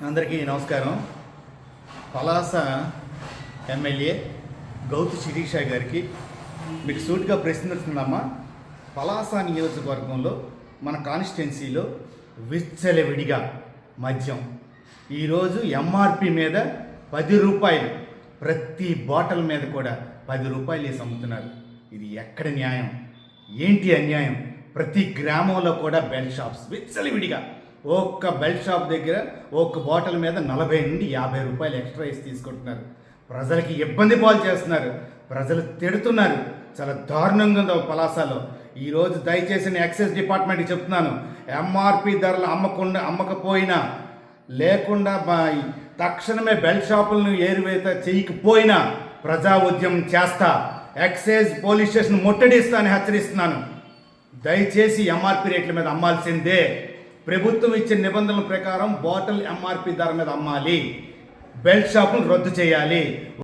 అందరికీ నమస్కారం. పలాస ఎమ్మెల్యే గౌతు శిరీష గారికి మీకు సూటిగా ప్రశ్నిస్తున్నామా. పలాస నియోజకవర్గంలో మన కాన్స్టిట్యున్సీలో విచ్చలవిడిగా మద్యం ఈరోజు ఎంఆర్పి మీద 10 రూపాయలు, ప్రతి బాటిల్ మీద కూడా 10 రూపాయలు వేసి అమ్ముతున్నారు. ఇది ఎక్కడ న్యాయం? ఏంటి అన్యాయం? ప్రతి గ్రామంలో కూడా బెల్ట్ షాప్స్ విచ్చలవిడిగా, ఒక్క బెల్ట్ షాప్ దగ్గర ఒక్క బాటిల్ మీద 40 నుండి 50 రూపాయలు ఎక్స్ట్రా వేసి తీసుకుంటున్నారు. ప్రజలకి ఇబ్బంది పాలు చేస్తున్నారు, ప్రజలు తిడుతున్నారు. చాలా దారుణంగా ఉంది పలాసలో. ఈరోజు దయచేసి నేను ఎక్సైజ్ డిపార్ట్మెంట్కి చెప్తున్నాను, ఎంఆర్పి ధరలు అమ్మకపోయినా లేకుండా తక్షణమే బెల్ట్ షాపులను ఏరువేత చేయకపోయినా ప్రజా ఉద్యమం చేస్తా, ఎక్సైజ్ పోలీస్ స్టేషన్ ముట్టడిస్తా అని హెచ్చరిస్తున్నాను. దయచేసి ఎంఆర్పి రేట్ల మీద అమ్మాల్సిందే. ప్రభుత్వం ఇచ్చిన నిబంధనల ప్రకారం బాటిల్ ఎంఆర్పి ధర మీద అమ్మాలి. బెల్ట్ షాపులు రద్దు చేయాలి.